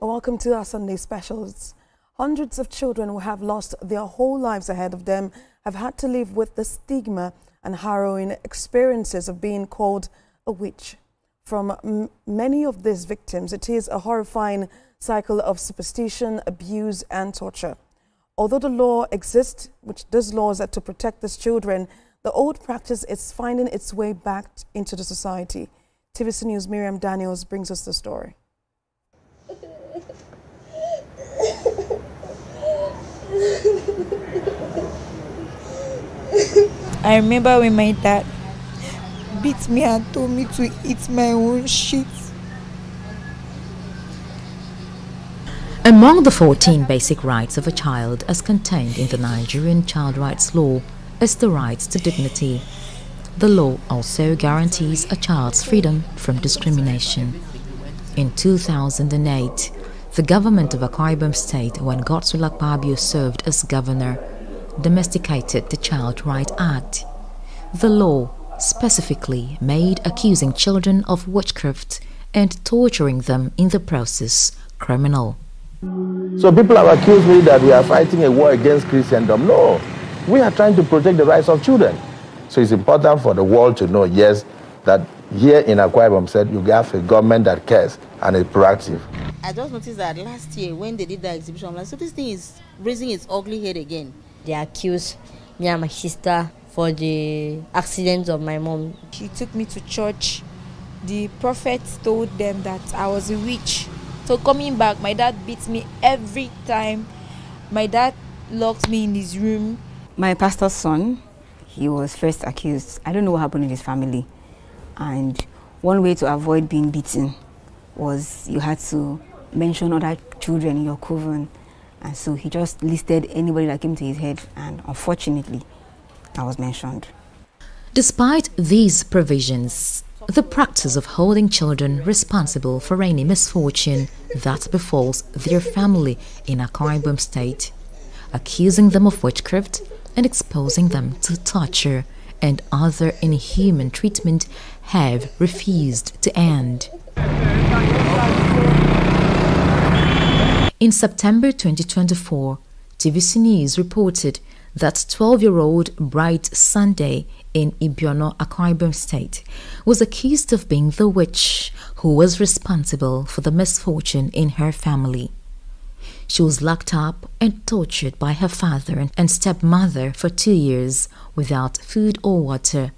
Welcome to our Sunday specials. Hundreds of children who have lost their whole lives ahead of them have had to live with the stigma and harrowing experiences of being called a witch. From many of these victims, it is a horrifying cycle of superstition, abuse and torture. Although the law exists, which those laws are to protect these children, the old practice is finding its way back into the society. TVC News' Miriam Daniels brings us the story. I remember when my dad beat me and told me to eat my own shit. Among the 14 basic rights of a child as contained in the Nigerian Child Rights Law is the right to dignity. The law also guarantees a child's freedom from discrimination. In 2008, the government of Akwa Ibom State, when Godswill Akpabio served as governor, domesticated the Child Right Act. The law specifically made accusing children of witchcraft and torturing them in the process criminal. So people have accused me that we are fighting a war against Christendom. No, we are trying to protect the rights of children. So it's important for the world to know, yes, that here in Akwa Ibom State, you have a government that cares and is proactive. I just noticed that last year when they did the exhibition, I'm like, so this thing is raising its ugly head again. They accused me and my sister for the accident of my mom. He took me to church. The prophet told them that I was a witch. So coming back, my dad beats me every time. My dad locked me in his room. My pastor's son, he was first accused. I don't know what happened in his family. And one way to avoid being beaten was you had to mention other children in your coven. And so he just listed anybody that came to his head, and unfortunately, I was mentioned. Despite these provisions, the practice of holding children responsible for any misfortune that befalls their family in Akwa Ibom State, accusing them of witchcraft and exposing them to torture and other inhuman treatment have refused to end. In September 2024, TVC News reported that 12-year-old Bright Sunday in Ibiono, Akwa Ibom State, was accused of being the witch who was responsible for the misfortune in her family. She was locked up and tortured by her father and stepmother for 2 years without food or water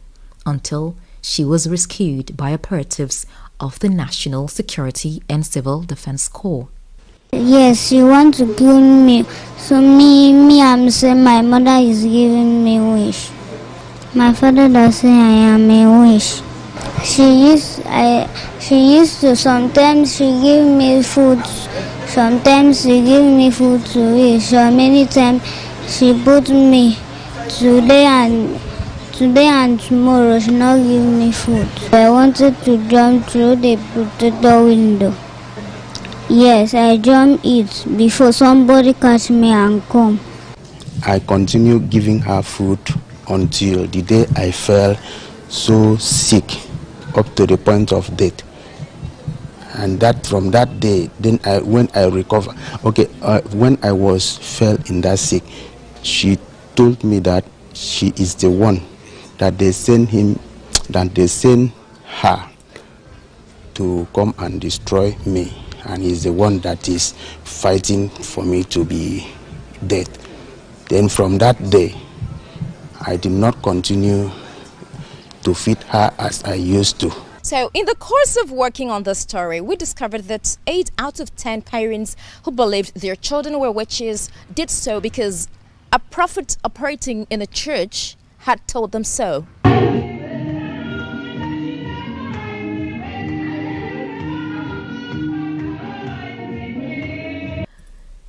until she was rescued by operatives of the National Security and Civil Defense Corps. Yes, she wants to kill me. So I'm saying my mother is giving me wish. My father does say I am a wish. She used to sometimes she give me food. Sometimes she give me food to eat. So many times she put me today and tomorrow she not give me food. I wanted to jump through the protector window. Yes, I jumped it before somebody catch me and come. I continued giving her food until the day I fell so sick, up to the point of death. And that from that day, then when I recovered, when I fell in that sick, she told me that she is the one that they send her to come and destroy me. And he's the one that is fighting for me to be dead. Then from that day, I did not continue to feed her as I used to. So in the course of working on this story, we discovered that 8 out of 10 parents who believed their children were witches did so because a prophet operating in a church had told them so.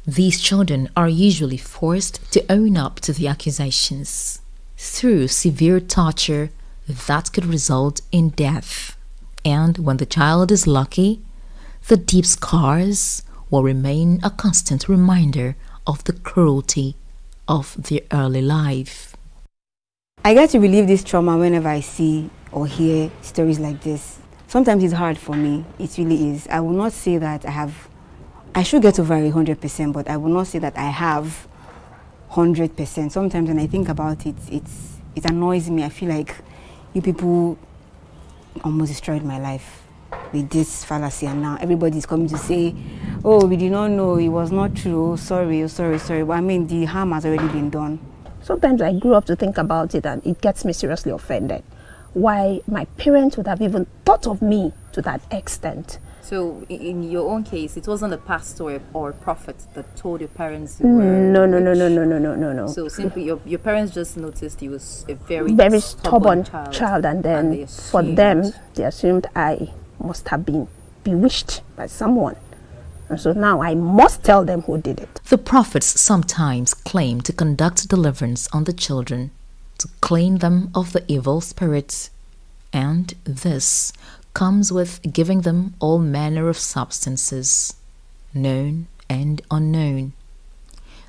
These children are usually forced to own up to the accusations through severe torture that could result in death. And when the child is lucky, the deep scars will remain a constant reminder of the cruelty of their early life. I get to relieve this trauma whenever I see or hear stories like this. Sometimes it's hard for me, it really is. I will not say that I have I should get over 100%, but I will not say that I have 100%. Sometimes when I think about it, it annoys me. I feel like you people almost destroyed my life with this fallacy, and now everybody's coming to say, oh, we did not know, it was not true, oh, sorry, but I mean, the harm has already been done. Sometimes I grew up to think about it, and it gets me seriously offended. Why my parents would have even thought of me to that extent. So in your own case, it wasn't a pastor or a prophet that told your parents you were No. So simply your parents just noticed you was a very stubborn child, and then for them, they assumed I must have been bewitched by someone. And so now I must tell them who did it. The prophets sometimes claim to conduct deliverance on the children, to clean them of the evil spirits, and this comes with giving them all manner of substances, known and unknown.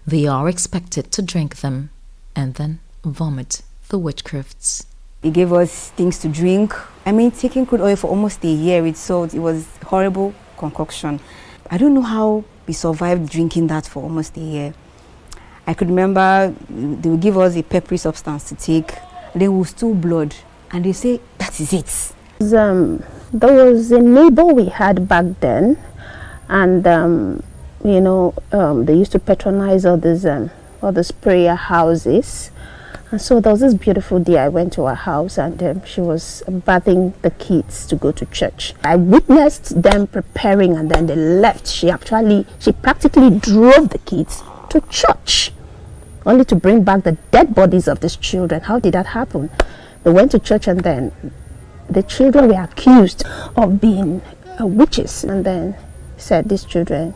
They are expected to drink them and then vomit the witchcrafts. They gave us things to drink. I mean, taking crude oil for almost a year with salt, it was horrible concoction. I don't know how we survived drinking that for almost a year. I could remember they would give us a peppery substance to take, and then we'll steal blood, and they say, that is it. There was a neighbor we had back then, and they used to patronize all these prayer houses. And so there was this beautiful day I went to her house, and she was bathing the kids to go to church. I witnessed them preparing, and then they left. She practically drove the kids to church, only to bring back the dead bodies of these children. How did that happen? They went to church, and then the children were accused of being witches, and then said these children,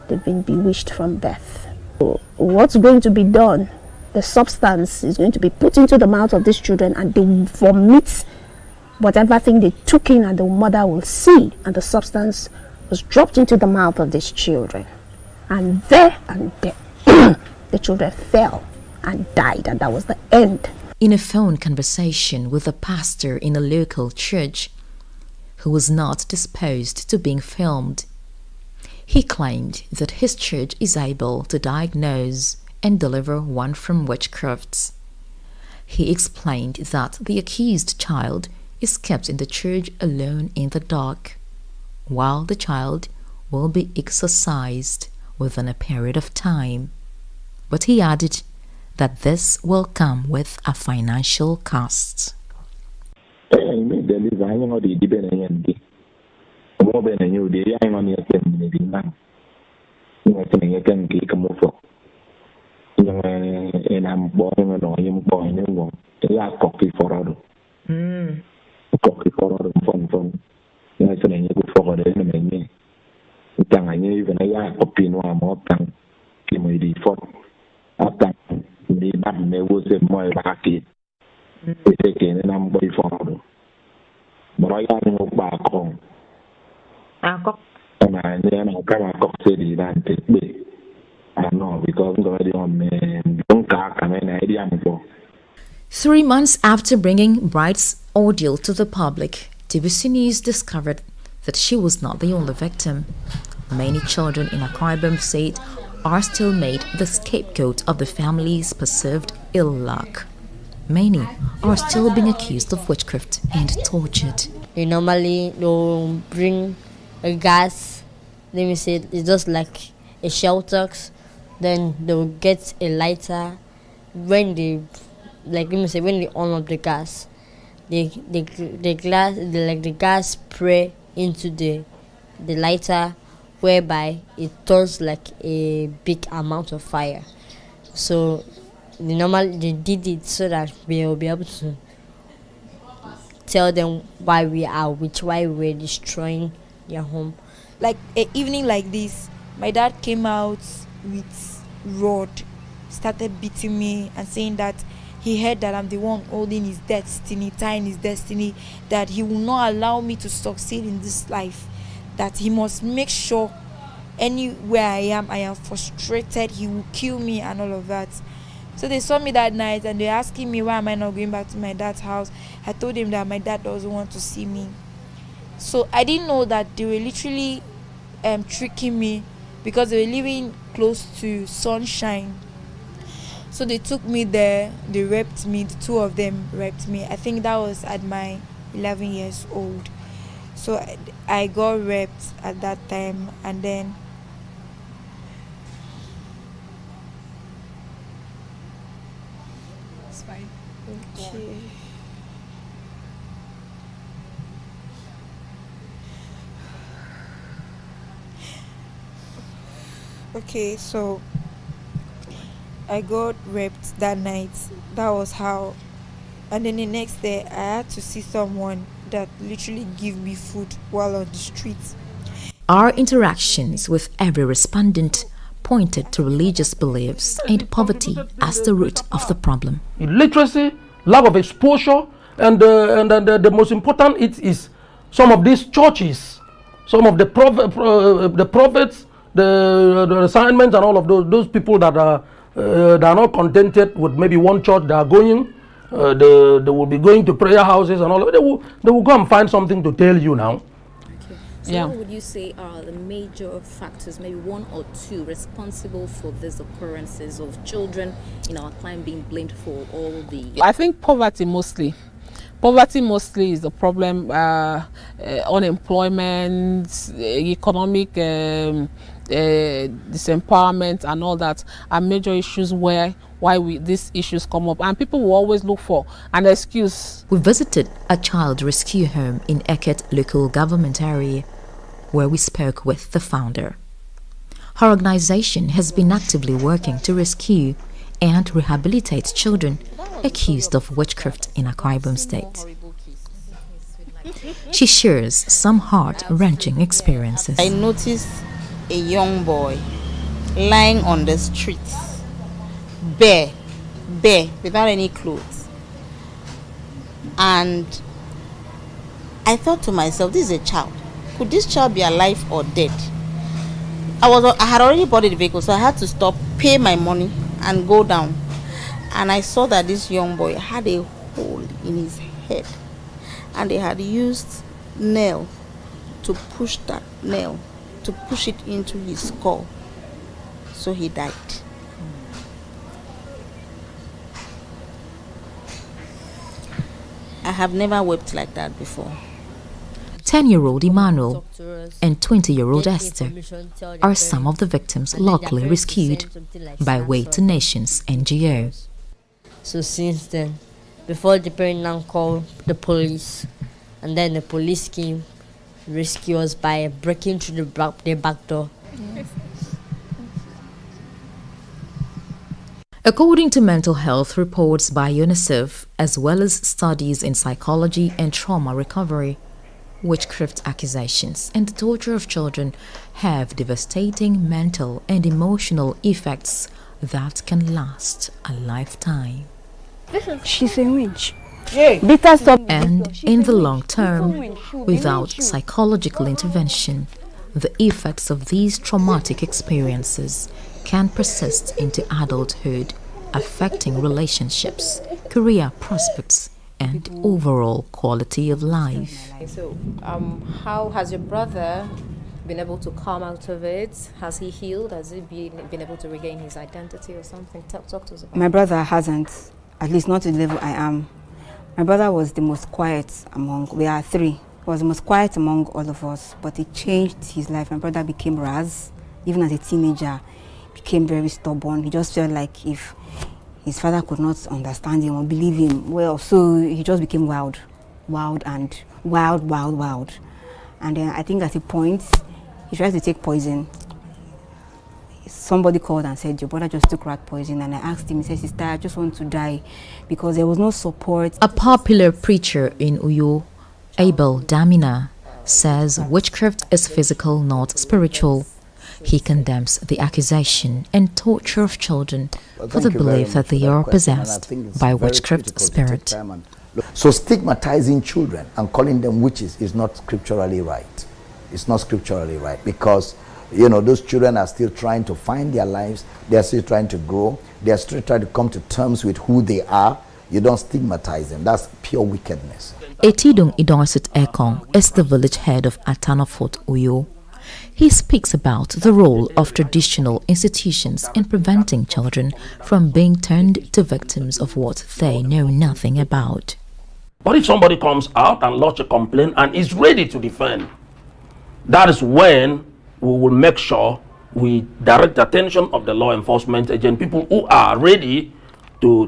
they've been bewitched from birth. So what's going to be done? The substance is going to be put into the mouth of these children, and they will vomit whatever thing they took in, and the mother will see, and the substance was dropped into the mouth of these children. And there the children fell and died, and that was the end. In a phone conversation with a pastor in a local church who was not disposed to being filmed, he claimed that his church is able to diagnose and deliver one from witchcrafts. He explained that the accused child is kept in the church alone in the dark, while the child will be exorcised within a period of time. But he added that this will come with a financial cost. Three months after bringing Bright's ordeal to the public, TVC News discovered that she was not the only victim. Many children in Akwa Ibom State are still made the scapegoat of the family's perceived ill luck. Many are still being accused of witchcraft and tortured. They normally will bring a gas, let me say it's just like a shelter, then they'll get a lighter. When they when they on up the gas, the gas spray into the lighter, whereby it turns like a big amount of fire. So they did it so that we will be able to tell them why why we're destroying their home. Like an evening like this, my dad came out with rod, started beating me and saying that he heard that I'm the one holding his destiny, tying his destiny, that he will not allow me to succeed in this life, that he must make sure anywhere I am frustrated, he will kill me and all of that. So they saw me that night and they're asking me why am I not going back to my dad's house. I told him that my dad doesn't want to see me. So I didn't know that they were literally tricking me because they were living close to Sunshine. So they took me there, they raped me, the two of them raped me. I think that was at my 11 years old. So I got raped at that time, and then It's fine. okay. Okay, so I got raped that night. That was how. And then the next day, I had to see someone that literally gave me food while on the streets. Our interactions with every respondent pointed to religious beliefs and poverty as the root of the problem. Illiteracy, lack of exposure, and the most important is some of these churches, some of the prophets, the assignments, and all of those people that are not contented with maybe one church they are going. They will be going to prayer houses and all of it. They will go and find something to tell you now. Okay. So what would you say are the major factors, maybe one or two, responsible for these occurrences of children in our climate being blamed for all the... I think poverty mostly. Poverty mostly is the problem. Unemployment, economic disempowerment and all that are major issues why these issues come up, and people will always look for an excuse. We visited a child rescue home in Eket local government area where we spoke with the founder. Her organization has been actively working to rescue and rehabilitate children accused of witchcraft in Akwa Ibom State. She shares some heart-wrenching experiences. I noticed a young boy lying on the streets, bare, without any clothes. And I thought to myself, this is a child. Could this child be alive or dead? I had already bought the vehicle, so I had to stop, pay my money, and go down. And I saw that this young boy had a hole in his head, and they had used nail to push that nail, to push it into his skull. So he died. I have never wept like that before. 10-year-old Emmanuel and 20-year-old Esther are some of the victims locally rescued by Way to Nations NGO. So since then, before the parent now called the police, and then the police came to rescue us by breaking through the back door. According to mental health reports by UNICEF, as well as studies in psychology and trauma recovery, witchcraft accusations and the torture of children have devastating mental and emotional effects that can last a lifetime. She's a witch. And in the long term, without psychological intervention, the effects of these traumatic experiences can persist into adulthood, affecting relationships, career prospects, and overall quality of life. So, how has your brother been able to come out of it? Has he healed? Has he been able to regain his identity or something? Talk to us about My brother hasn't, at least not to the level I am. My brother was the most quiet among, we are three. He was the most quiet among all of us, but it changed his life. My brother became Raz, even as a teenager, became very stubborn. He just felt like if his father could not understand him or believe him, well, so he just became wild. And then I think at a point, he tried to take poison. Somebody called and said, your brother just took rat poison. And I asked him, he said, sister, I just want to die, because there was no support. A popular preacher in Uyo, Abel Damina, says witchcraft is physical, not spiritual. He condemns the accusation and torture of children for the belief that they are possessed by witchcraft spirit. So stigmatizing children and calling them witches is not scripturally right. It's not scripturally right, because you know, those children are still trying to find their lives. They are still trying to grow. They are still trying to come to terms with who they are. You don't stigmatize them. That's pure wickedness. Etidong Idorsit Ekong is the village head of Atanafort Uyo. He speaks about the role of traditional institutions in preventing children from being turned to victims of what they know nothing about. But if somebody comes out and lodges a complaint and is ready to defend, that is when we will make sure we direct the attention of the law enforcement agent, people who are ready to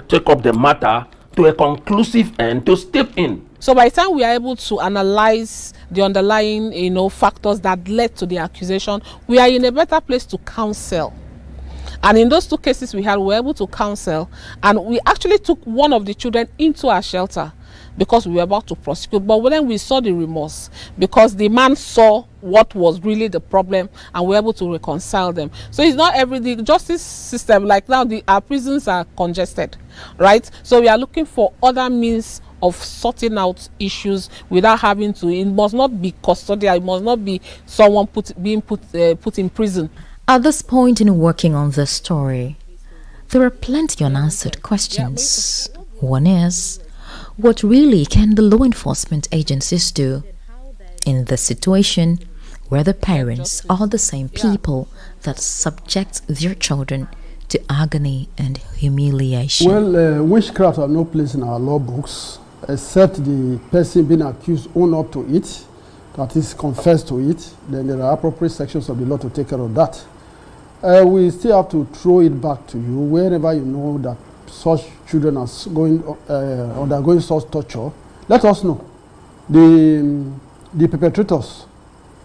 take up the matter to a conclusive end, to step in. So by the time we are able to analyze the underlying, factors that led to the accusation, we are in a better place to counsel. And in those two cases we were able to counsel, and we actually took one of the children into our shelter because we were about to prosecute. But then we saw the remorse because the man saw what was really the problem, and we were able to reconcile them. So it's not the justice system, like now our prisons are congested, right? So we are looking for other means of sorting out issues without having to. It must not be custodial. It must not be someone being put in prison. At this point in working on this story, there are plenty unanswered questions. One is, what really can the law enforcement agencies do in this situation where the parents are the same people that subject their children to agony and humiliation? Well, witchcraft have no place in our law books, except the person being accused own up to it, that is, confess to it. Then there are appropriate sections of the law to take care of that. We still have to throw it back to you wherever you know that such children are undergoing such torture. Let us know. The perpetrators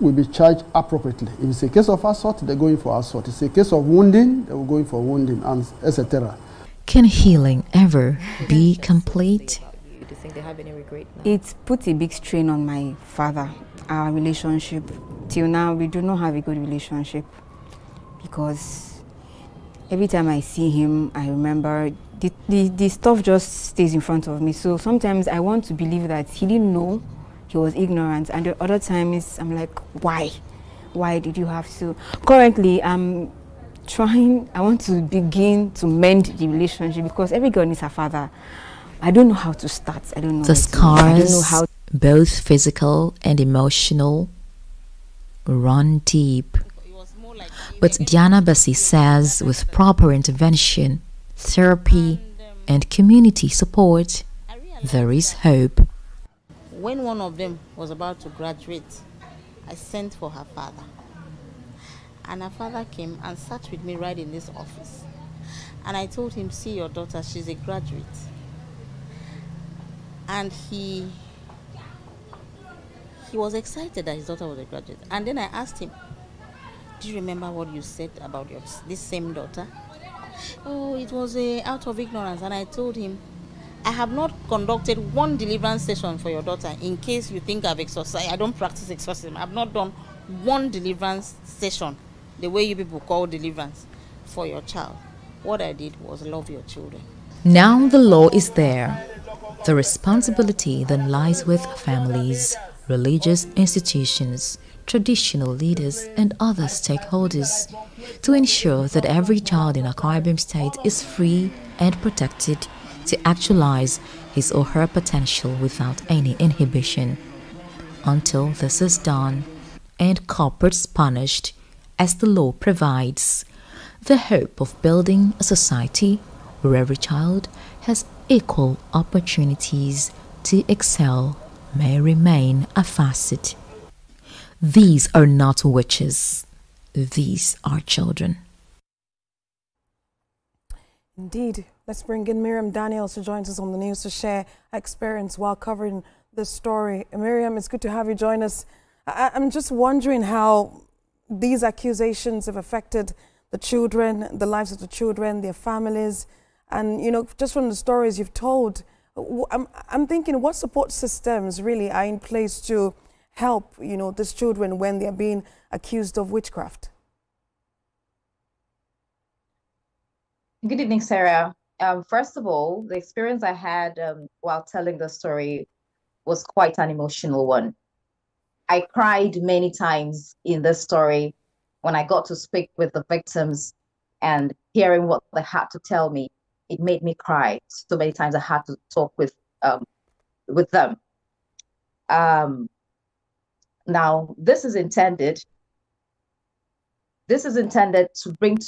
will be charged appropriately. If it's a case of assault, they're going for assault. If it's a case of wounding, they're going for wounding, and etc. Can healing ever be complete? Do you think they have any regret now? It put a big strain on my father, our relationship. Till now, we do not have a good relationship because every time I see him, I remember the stuff just stays in front of me. So sometimes I want to believe that he didn't know, he was ignorant, and the other times I'm like, why? Why did you have to? Currently, I want to begin to mend the relationship because every girl needs her father. I don't know how to start. I don't know. The scars, both physical and emotional, run deep. But Diana Bassi says with proper intervention, therapy, and community support, there is hope. When one of them was about to graduate, I sent for her father. And her father came and sat with me right in this office. And I told him, see your daughter, she's a graduate. And he was excited that his daughter was a graduate. And then I asked him, do you remember what you said about this same daughter? Oh, it was out of ignorance. And I told him, I have not conducted one deliverance session for your daughter. In case you think I've exorcised, I don't practice exorcism. I've not done one deliverance session, the way you people call deliverance, for your child. What I did was love your children. Now the law is there. The responsibility then lies with families, religious institutions, traditional leaders, and other stakeholders to ensure that every child in Akwa Ibom State is free and protected to actualize his or her potential without any inhibition. Until this is done and culprits punished as the law provides, the hope of building a society where every child has equal opportunities to excel may remain a facet. These are not witches. These are children. Indeed. Let's bring in Miriam Daniels, who joins us on the news to share her experience while covering this story. Miriam, it's good to have you join us. I'm just wondering how these accusations have affected the children, the lives of the children, their families, and, you know, just from the stories you've told, I'm thinking what support systems really are in place to help, you know, these children when they're being accused of witchcraft? Good evening, Sarah. First of all, the experience I had while telling the story was quite an emotional one. I cried many times in this story when I got to speak with the victims and hearing what they had to tell me. It made me cry. So many times I had to talk with them. Now, this is intended to bring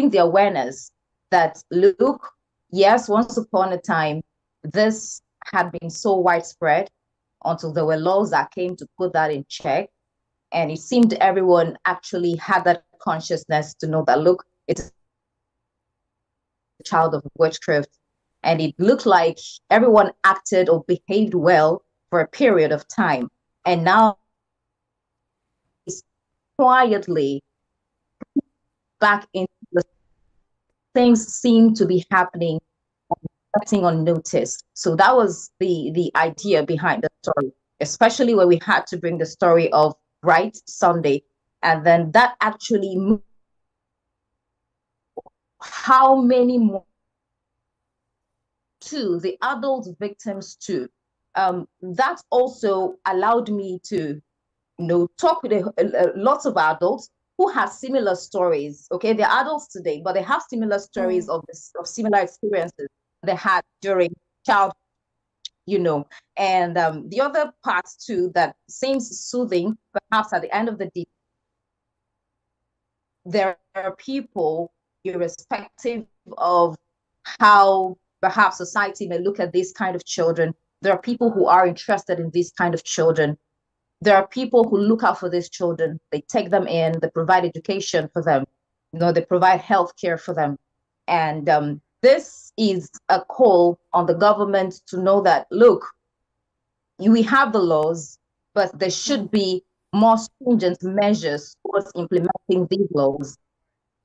the awareness that, look, yes, once upon a time, this had been so widespread until there were laws that came to put that in check. And it seemed everyone actually had that consciousness to know that, look, it's a child of witchcraft. And it looked like everyone acted or behaved well for a period of time. And now it's quietly back into the things seem to be happening unnoticed. So that was the idea behind the story, especially when we had to bring the story of Bright Sunday, and then that actually moved how many more to the adult victims too. That also allowed me to, talk with lots of adults who have similar stories. Okay, they're adults today, but they have similar stories of similar experiences they had during childhood. And the other part too that seems soothing, perhaps at the end of the day, there are people, irrespective of how perhaps society may look at these kind of children, there are people who are interested in these kind of children. There are people who look out for these children. They take them in, they provide education for them, they provide health care for them. And this is a call on the government to know that, look, we have the laws, but there should be more stringent measures towards implementing these laws.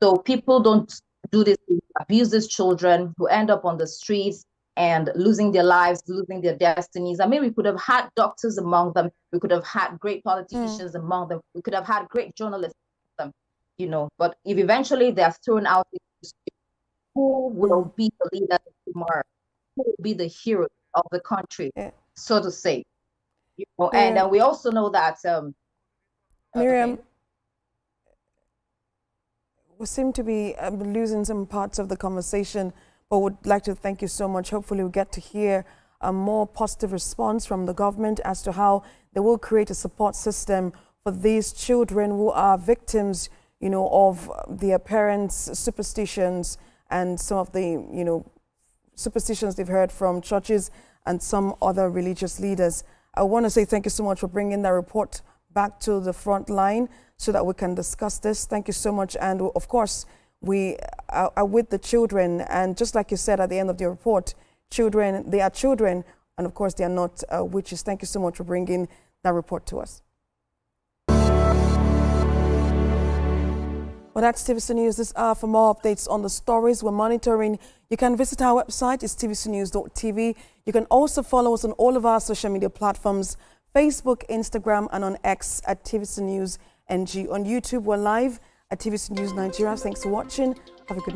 So people don't do this, abuse these children who end up on the streets and losing their lives, losing their destinies. I mean, we could have had doctors among them. We could have had great politicians among them. We could have had great journalists among them, but if eventually they're thrown out, who will be the leader tomorrow? Who will be the hero of the country, so to say? And we also know that Miriam, we seem to be losing some parts of the conversation, but would like to thank you so much. Hopefully we'll get to hear a more positive response from the government as to how they will create a support system for these children who are victims, of their parents' superstitions and some of the, superstitions they've heard from churches and some other religious leaders. I want to say thank you so much for bringing that report back to the front line so that we can discuss this. Thank you so much. And of course, we are with the children. And just like you said at the end of the report, children, they are children. And of course, they are not witches. Thank you so much for bringing that report to us. Well, that's TVC News this hour. For more updates on the stories we're monitoring, you can visit our website. It's tvcnews.tv. You can also follow us on all of our social media platforms, Facebook, Instagram, and on X at TVC News NG. On YouTube, we're live at TVC News Nigeria. Thanks for watching. Have a good night.